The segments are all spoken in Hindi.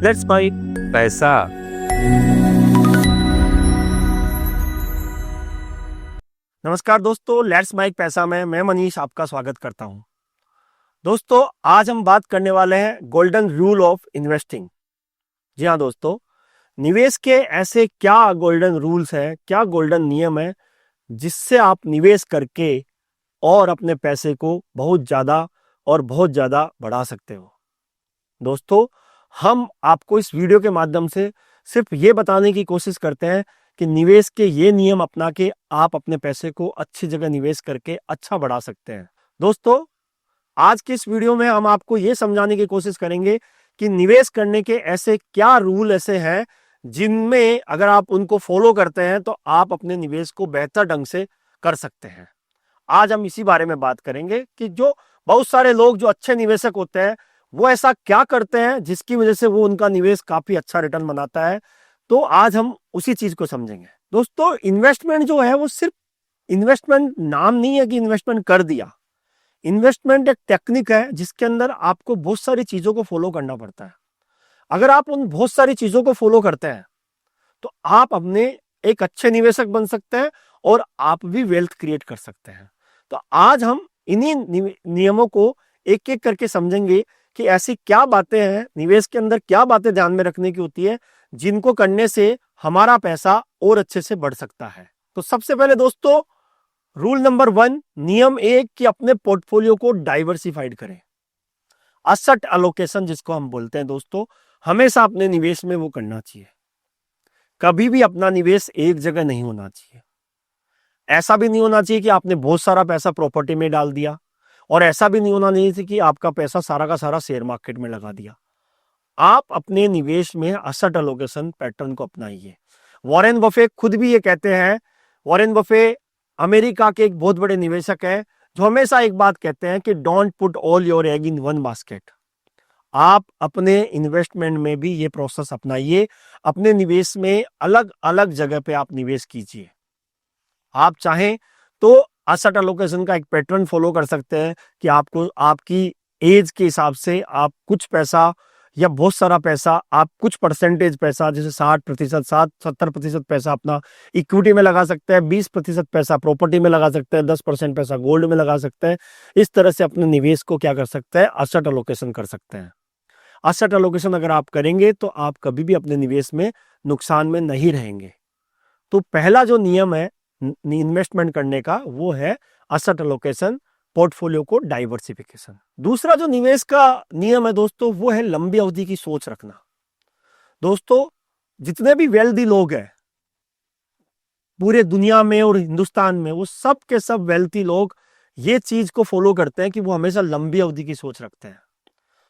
लेट्स बाइक पैसा। नमस्कार दोस्तों, लेट्स बाइक पैसा में मैं मनीष आपका स्वागत करता हूं। दोस्तों, आज हम बात करने वाले हैं गोल्डन रूल ऑफ इन्वेस्टिंग। जी हाँ दोस्तों, निवेश के ऐसे क्या गोल्डन रूल्स हैं, क्या गोल्डन नियम है जिससे आप निवेश करके और अपने पैसे को बहुत ज़्यादा बढ़ा सकते हो। दोस्तों, हम आपको इस वीडियो के माध्यम से सिर्फ ये बताने की कोशिश करते हैं कि निवेश के ये नियम अपना के आप अपने पैसे को अच्छी जगह निवेश करके अच्छा बढ़ा सकते हैं। दोस्तों, आज के इस वीडियो में हम आपको ये समझाने की कोशिश करेंगे कि निवेश करने के ऐसे क्या रूल ऐसे हैं जिनमें अगर आप उनको फॉलो करते हैं तो आप अपने निवेश को बेहतर ढंग से कर सकते हैं। आज हम इसी बारे में बात करेंगे कि जो बहुत सारे लोग जो अच्छे निवेशक होते हैं वो ऐसा क्या करते हैं जिसकी वजह से वो उनका निवेश काफी अच्छा रिटर्न बनाता है। तो आज हम उसी चीज को समझेंगे। दोस्तों, इन्वेस्टमेंट जो है वो सिर्फ इन्वेस्टमेंट नाम नहीं है कि इन्वेस्टमेंट कर दिया। इन्वेस्टमेंट एक टेक्निक है जिसके अंदर आपको बहुत सारी चीजों को फॉलो करना पड़ता है। अगर आप उन बहुत सारी चीजों को फॉलो करते हैं तो आप अपने एक अच्छे निवेशक बन सकते हैं और आप भी वेल्थ क्रिएट कर सकते हैं। तो आज हम इन्हीं नियमों को एक एक करके समझेंगे कि ऐसी क्या बातें हैं निवेश के अंदर, क्या बातें ध्यान में रखने की होती है जिनको करने से हमारा पैसा और अच्छे से बढ़ सकता है। तो सबसे पहले दोस्तों, रूल नंबर 1, नियम 1 कि अपने पोर्टफोलियो को डाइवर्सिफाइड करें। असेट एलोकेशन जिसको हम बोलते हैं दोस्तों, हमेशा अपने निवेश में वो करना चाहिए। कभी भी अपना निवेश एक जगह नहीं होना चाहिए। ऐसा भी नहीं होना चाहिए कि आपने बहुत सारा पैसा प्रॉपर्टी में डाल दिया और ऐसा भी नहीं होना चाहिए कि आपका पैसा सारा का सारा शेयर मार्केट में लगा दिया। आप अपने निवेश में असेट एलोकेशन पैटर्न को अपनाइए। वॉरेन बफे खुद भी ये कहते हैं। वॉरेन बफे अमेरिका के एक बहुत बड़े निवेशक हैं जो हमेशा एक बात कहते हैं कि don't put all your egg in one basket. आप अपने इन्वेस्टमेंट में भी ये प्रोसेस अपनाइए। अपने निवेश में अलग अलग जगह पे आप निवेश कीजिए। आप चाहें तो असेट एलोकेशन का एक पैटर्न फॉलो कर सकते हैं कि आपको आपकी एज के हिसाब से आप कुछ पैसा या बहुत सारा पैसा, आप कुछ परसेंटेज पैसा जैसे 60%, 70% पैसा अपना इक्विटी में लगा सकते हैं, 20% पैसा प्रॉपर्टी में लगा सकते हैं, 10% पैसा गोल्ड में लगा सकते हैं। इस तरह से अपने निवेश को क्या कर सकते हैं, असेट एलोकेशन कर सकते हैं। असेट एलोकेशन अगर आप करेंगे तो आप कभी भी अपने निवेश में नुकसान में नहीं रहेंगे। तो पहला जो नियम है इन्वेस्टमेंट करने का वो है असेट एलोकेशन, पोर्टफोलियो को डाइवर्सिफिकेशन। दूसरा जो निवेश का नियम है दोस्तों वो है लंबी अवधि की सोच रखना। दोस्तों, जितने भी वेल्दी लोग हैं पूरे दुनिया में और हिंदुस्तान में, वो सब के सब वेल्थी लोग ये चीज को फॉलो करते हैं कि वो हमेशा लंबी अवधि की सोच रखते हैं।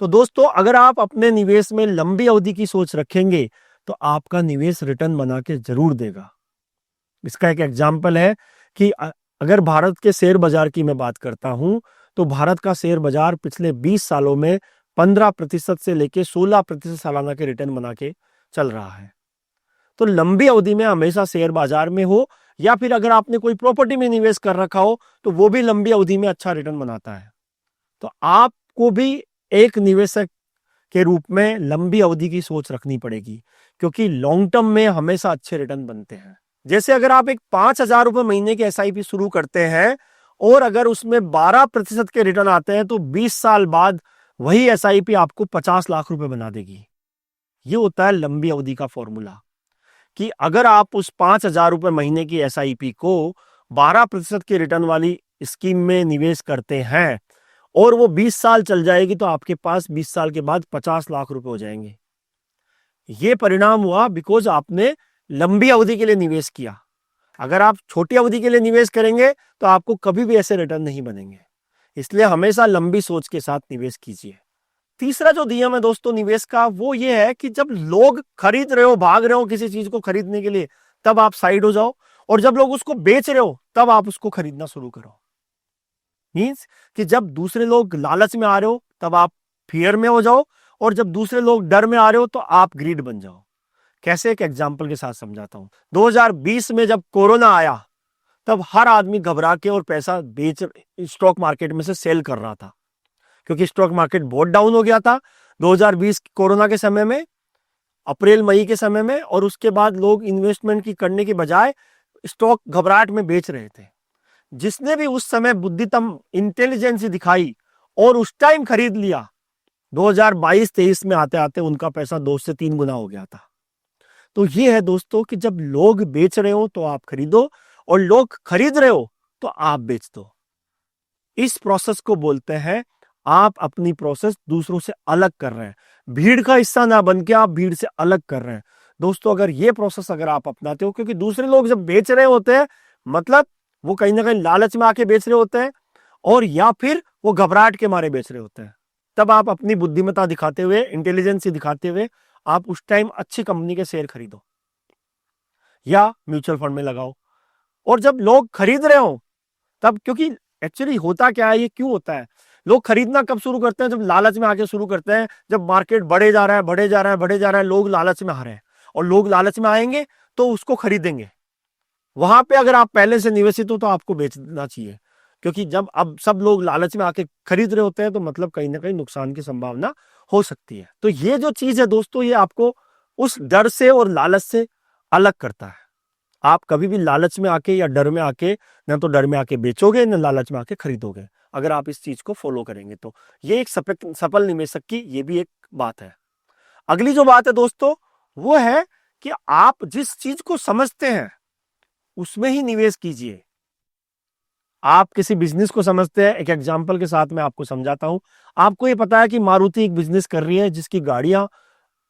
तो दोस्तों, अगर आप अपने निवेश में लंबी अवधि की सोच रखेंगे तो आपका निवेश रिटर्न बना के जरूर देगा। इसका एक एग्जाम्पल है कि अगर भारत के शेयर बाजार की मैं बात करता हूं तो भारत का शेयर बाजार पिछले 20 सालों में 15% से लेकर 16% सालाना के रिटर्न बना के चल रहा है। तो लंबी अवधि में हमेशा शेयर बाजार में हो या फिर अगर आपने कोई प्रॉपर्टी में निवेश कर रखा हो तो वो भी लंबी अवधि में अच्छा रिटर्न बनाता है। तो आपको भी एक निवेशक के रूप में लंबी अवधि की सोच रखनी पड़ेगी क्योंकि लॉन्ग टर्म में हमेशा अच्छे रिटर्न बनते हैं। जैसे अगर आप एक 5,000 रुपए महीने की SIP शुरू करते हैं और अगर उसमें 12% के रिटर्न आते हैं तो 20 साल बाद वही SIP आपको 50 लाख रुपए बना देगी। ये होता है लंबी अवधि का फॉर्मूला कि अगर आप उस 5,000 रुपए महीने की SIP को 12% के रिटर्न वाली स्कीम में निवेश करते हैं और वो 20 साल चल जाएगी तो आपके पास 20 साल के बाद 50 लाख रुपए हो जाएंगे। ये परिणाम हुआ बिकॉज आपने लंबी अवधि के लिए निवेश किया। अगर आप छोटी अवधि के लिए निवेश करेंगे तो आपको कभी भी ऐसे रिटर्न नहीं बनेंगे। इसलिए हमेशा लंबी सोच के साथ निवेश कीजिए। तीसरा जो नियम है दोस्तों निवेश का वो ये है कि जब लोग खरीद रहे हो, भाग रहे हो किसी चीज को खरीदने के लिए, तब आप साइड हो जाओ और जब लोग उसको बेच रहे हो तब आप उसको खरीदना शुरू करो। मीन्स कि जब दूसरे लोग लालच में आ रहे हो तब आप फियर में हो जाओ और जब दूसरे लोग डर में आ रहे हो तो आप ग्रीड बन जाओ। कैसे, एक एग्जाम्पल के साथ समझाता हूं। 2020 में जब कोरोना आया तब हर आदमी घबरा के और पैसा बेच स्टॉक मार्केट में से सेल कर रहा था क्योंकि स्टॉक मार्केट बहुत डाउन हो गया था 2020 कोरोना के समय में। अप्रैल मई के समय में, और उसके बाद लोग इन्वेस्टमेंट की करने के बजाय स्टॉक घबराहट में बेच रहे थे। जिसने भी उस समय बुद्धितम इंटेलिजेंस दिखाई और उस टाइम खरीद लिया, 2022-23 में आते आते उनका पैसा 2 से 3 गुना हो गया था। तो ये है दोस्तों कि जब लोग बेच रहे हो तो आप खरीदो, और लोग खरीद रहे हो तो आप बेच दो। इस प्रोसेस को बोलते हैं आप अपनी प्रोसेस दूसरों से अलग कर रहे हैं। भीड़ का हिस्सा ना बन के आप भीड़ से अलग कर रहे हैं। दोस्तों, अगर ये प्रोसेस अगर आप अपनाते हो, क्योंकि दूसरे लोग जब बेच रहे होते हैं मतलब वो कहीं ना कहीं लालच में आके बेच रहे होते हैं, और या फिर वो घबराहट के मारे बेच रहे होते हैं, तब आप अपनी बुद्धिमत्ता दिखाते हुए, इंटेलिजेंस दिखाते हुए आप उस टाइम अच्छी कंपनी के शेयर खरीदो या म्यूचुअल फंड में लगाओ। और जब लोग खरीद रहे हो तब, क्योंकि एक्चुअली होता क्या है, ये क्यों होता है, लोग खरीदना कब शुरू करते हैं, जब लालच में आके शुरू करते हैं। जब मार्केट बढ़े जा रहा है, बढ़े जा रहा है, बढ़े जा रहा है, लोग लालच में आ रहे हैं, और लोग लालच में आएंगे तो उसको खरीदेंगे। वहां पे अगर आप पहले से निवेशित हो तो आपको बेचना चाहिए, क्योंकि जब अब सब लोग लालच में आके खरीद रहे होते हैं तो मतलब कहीं ना कहीं नुकसान की संभावना हो सकती है। तो ये जो चीज है दोस्तों, ये आपको उस डर से और लालच से अलग करता है। आप कभी भी लालच में आके या डर में आके, ना तो डर में आके बेचोगे, ना लालच में आके खरीदोगे, अगर आप इस चीज को फॉलो करेंगे तो। ये एक सफल निवेशक की ये भी एक बात है। अगली जो बात है दोस्तों, वो है कि आप जिस चीज को समझते हैं उसमें ही निवेश कीजिए। आप किसी बिजनेस को समझते हैं, एक एग्जांपल के साथ मैं आपको समझाता हूं। आपको ये पता है कि मारुति एक बिजनेस कर रही है जिसकी गाड़ियां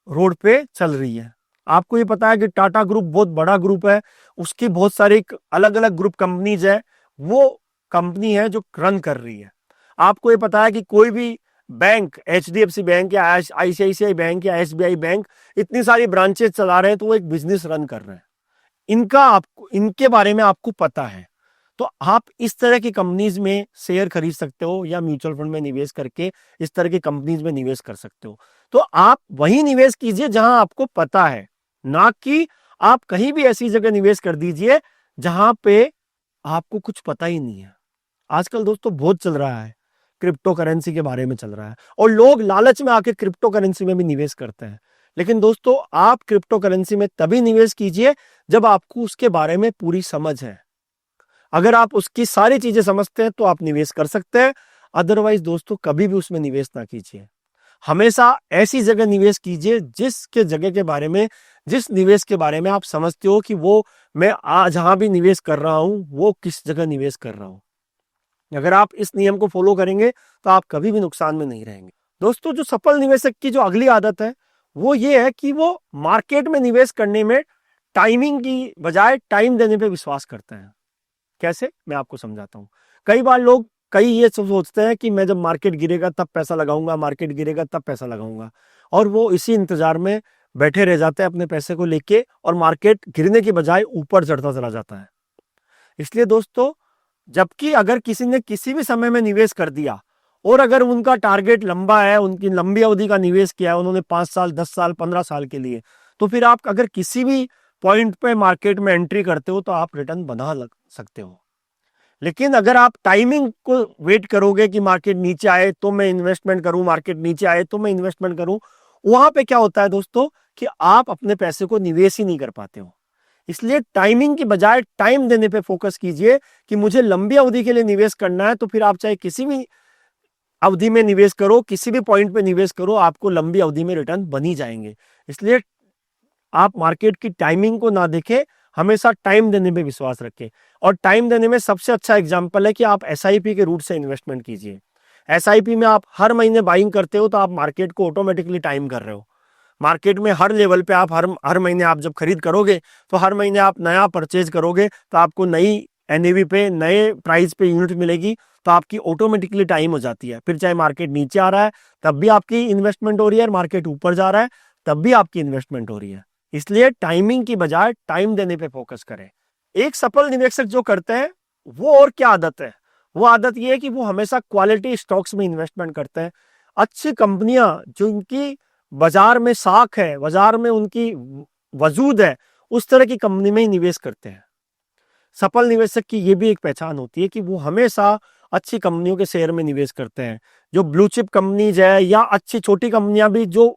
रोड पे चल रही है। आपको ये पता है कि टाटा ग्रुप बहुत बड़ा ग्रुप है, उसकी बहुत सारी अलग अलग ग्रुप कंपनीज है, वो कंपनी है जो रन कर रही है। आपको ये पता है कि कोई भी बैंक, एचडीएफसी बैंक या आईसीआईसीआई बैंक या एसबीआई बैंक, इतनी सारी ब्रांचेस चला रहे हैं तो वो एक बिजनेस रन कर रहे हैं। इनका आपको, इनके बारे में आपको पता है, तो आप इस तरह की कंपनीज में शेयर खरीद सकते हो या म्यूचुअल फंड में निवेश करके इस तरह की कंपनीज में निवेश कर सकते हो। तो आप वही निवेश कीजिए जहां आपको पता है, ना कि आप कहीं भी ऐसी जगह निवेश कर दीजिए जहां पे आपको कुछ पता ही नहीं है। आजकल दोस्तों बहुत चल रहा है, क्रिप्टो करेंसी के बारे में चल रहा है, और लोग लालच में आके क्रिप्टो करेंसी में भी निवेश करते हैं। लेकिन दोस्तों, आप क्रिप्टो करेंसी में तभी निवेश कीजिए जब आपको उसके बारे में पूरी समझ है। अगर आप उसकी सारी चीजें समझते हैं तो आप निवेश कर सकते हैं, अदरवाइज दोस्तों कभी भी उसमें निवेश ना कीजिए। हमेशा ऐसी जगह निवेश कीजिए जिसके जगह के बारे में, जिस निवेश के बारे में आप समझते हो कि वो मैं आज जहां भी निवेश कर रहा हूं वो किस जगह निवेश कर रहा हूं। अगर आप इस नियम को फॉलो करेंगे तो आप कभी भी नुकसान में नहीं रहेंगे। दोस्तों, जो सफल निवेशक की जो अगली आदत है वो ये है कि वो मार्केट में निवेश करने में टाइमिंग की बजाय टाइम देने पे विश्वास करते हैं। कैसे, मैं आपको समझाता हूं। कई बार लोग ये सोचते हैं कि मैं जब मार्केट गिरेगा तब पैसा लगाऊंगा, मार्केट गिरेगा तब पैसा लगाऊंगा, और वो इसी इंतजार में बैठे रह जाते हैं अपने पैसे को लेके, और मार्केट गिरने की बजाय ऊपर चढ़ता चला जाता है। इसलिए दोस्तों, जबकि अगर किसी ने किसी भी समय में निवेश कर दिया और अगर उनका टारगेट लंबा है, उनकी लंबी अवधि का निवेश किया है, उन्होंने 5 साल, 10 साल, 15 साल के लिए, तो फिर आप अगर किसी भी पॉइंट पे मार्केट में एंट्री करते हो तो आप रिटर्न बना सकते हो। लेकिन अगर आप टाइमिंग को वेट करोगे कि मार्केट नीचे आए तो मैं इन्वेस्टमेंट करूं, मार्केट नीचे आए तो मैं इन्वेस्टमेंट करूं, वहां पे क्या होता है दोस्तों कि आप अपने पैसे को निवेश ही नहीं कर पाते हो। इसलिए टाइमिंग की बजाय टाइम देने पे फोकस कीजिए कि मुझे लंबी अवधि के लिए निवेश करना है, तो फिर आप चाहे किसी भी अवधि में निवेश करो, किसी भी पॉइंट पे निवेश करो, आपको लंबी अवधि में रिटर्न बन ही जाएंगे। इसलिए आप मार्केट की टाइमिंग को ना देखें, हमेशा टाइम देने में विश्वास रखें। और टाइम देने में सबसे अच्छा एग्जांपल है कि आप एसआईपी के रूट से इन्वेस्टमेंट कीजिए। एसआईपी में आप हर महीने बाइंग करते हो तो आप मार्केट को ऑटोमेटिकली टाइम कर रहे हो। मार्केट में हर लेवल पे आप हर महीने आप जब खरीद करोगे तो हर महीने आप नया परचेज करोगे तो आपको नई एनएवी पे, नए प्राइस पे यूनिट मिलेगी, तो आपकी ऑटोमेटिकली टाइम हो जाती है। फिर चाहे मार्केट नीचे आ रहा है तब भी आपकी इन्वेस्टमेंट हो रही है, मार्केट ऊपर जा रहा है तब भी आपकी इन्वेस्टमेंट हो रही है। इसलिए टाइमिंग की बजाय टाइम देने पे फोकस करें। एक सफल निवेशक जो करते हैं वो और क्या आदत है, वो आदत ये है कि वो हमेशा क्वालिटी स्टॉक्स में इन्वेस्टमेंट करते हैं। अच्छी कंपनियां जो इनकी बाजार में साख है, बाजार में उनकी वजूद है, उस तरह की कंपनी में ही निवेश करते हैं। सफल निवेशक की ये भी एक पहचान होती है कि वो हमेशा अच्छी कंपनियों के शेयर में निवेश करते हैं। जो ब्लू चिप कंपनीज है या अच्छी छोटी कंपनियां भी जो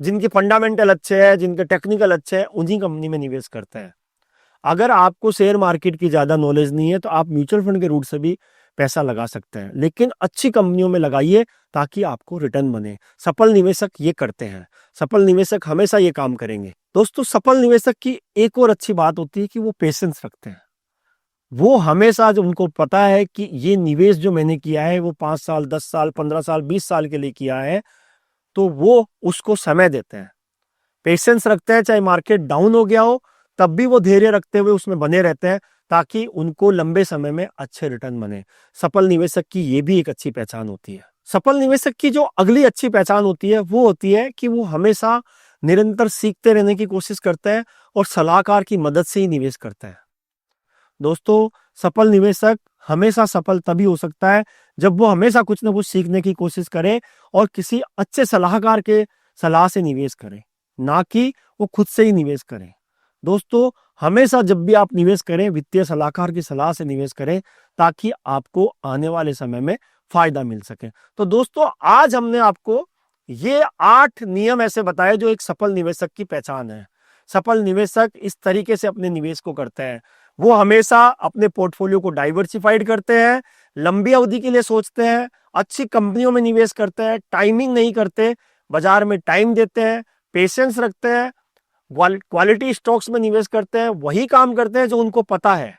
जिनके फंडामेंटल अच्छे हैं, जिनके टेक्निकल अच्छे हैं, उन्हीं कंपनी में निवेश करते हैं। अगर आपको शेयर मार्केट की ज़्यादा नॉलेज नहीं है तो आप म्यूचुअल फंड के रूट से भी पैसा लगा सकते हैं, लेकिन अच्छी कंपनियों में लगाइए ताकि आपको रिटर्न बने। सफल निवेशक ये करते हैं, सफल निवेशक हमेशा ये काम करेंगे। दोस्तों, सफल निवेशक की एक और अच्छी बात होती है कि वो पेशेंस रखते हैं। वो हमेशा, जो उनको पता है कि ये निवेश जो मैंने किया है वो 5 साल, 10 साल, 15 साल, 20 साल के लिए किया है, तो वो उसको समय देते हैं, पेशेंस रखते हैं। चाहे मार्केट डाउन हो गया हो तब भी वो धैर्य रखते हुए उसमें बने रहते हैं ताकि उनको लंबे समय में अच्छे रिटर्न बने। सफल निवेशक की ये भी एक अच्छी पहचान होती है। सफल निवेशक की जो अगली अच्छी पहचान होती है वो होती है कि वो हमेशा निरंतर सीखते रहने की कोशिश करते हैं और सलाहकार की मदद से ही निवेश करते हैं। दोस्तों, सफल निवेशक हमेशा सफल तभी हो सकता है जब वो हमेशा कुछ ना कुछ सीखने की कोशिश करे और किसी अच्छे सलाहकार के सलाह से निवेश करे, ना कि वो खुद से ही निवेश करें। दोस्तों, हमेशा जब भी आप निवेश करें, वित्तीय सलाहकार की सलाह से निवेश करें ताकि आपको आने वाले समय में फायदा मिल सके। तो दोस्तों, आज हमने आपको ये 8 नियम ऐसे बताए जो एक सफल निवेशक की पहचान है। सफल निवेशक इस तरीके से अपने निवेश को करते हैं। वो हमेशा अपने पोर्टफोलियो को डाइवर्सिफाइड करते हैं, लंबी अवधि के लिए सोचते हैं, अच्छी कंपनियों में निवेश करते हैं, टाइमिंग नहीं करते, बाजार में टाइम देते हैं, पेशेंस रखते हैं, क्वालिटी स्टॉक्स में निवेश करते हैं, वही काम करते हैं जो उनको पता है,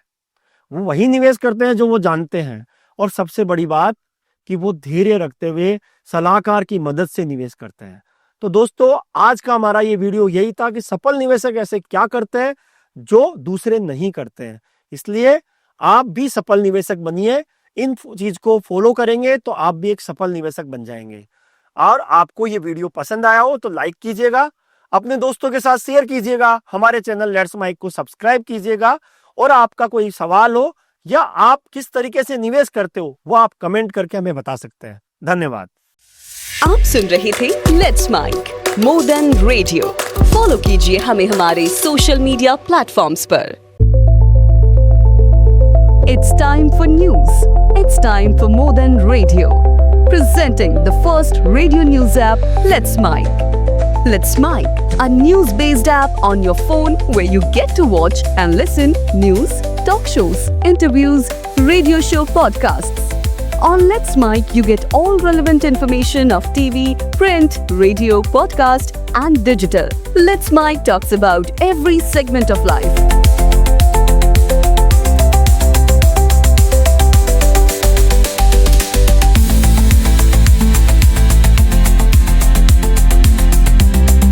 वो वही निवेश करते हैं जो वो जानते हैं, और सबसे बड़ी बात कि वो धैर्य रखते हुए सलाहकार की मदद से निवेश करते हैं। तो दोस्तों, आज का हमारा ये वीडियो यही था कि सफल निवेशक ऐसे क्या करते हैं जो दूसरे नहीं करते हैं। इसलिए आप भी सफल निवेशक बनिए। इन चीज को फॉलो करेंगे तो आप भी एक सफल निवेशक बन जाएंगे। और आपको ये वीडियो पसंद आया हो तो लाइक कीजिएगा, अपने दोस्तों के साथ शेयर कीजिएगा, हमारे चैनल लेट्स माइक को सब्सक्राइब कीजिएगा, और आपका कोई सवाल हो या आप किस तरीके से निवेश करते हो वो आप कमेंट करके हमें बता सकते हैं। धन्यवाद। आप सुन रहे थे let's mic more than radio. Follow कीजिए हमें हमारे सोशल मीडिया प्लेटफॉर्म्स पर। It's time for news. It's time for more than radio. Presenting the first radio news app, Let's Mic. Let's Mic, a news-based app on your phone where you get to watch and listen news, talk shows, interviews, radio show podcasts. On Let's Mic, you get all relevant information of TV, print, radio, podcast, and digital. Let's Mic talks about every segment of life.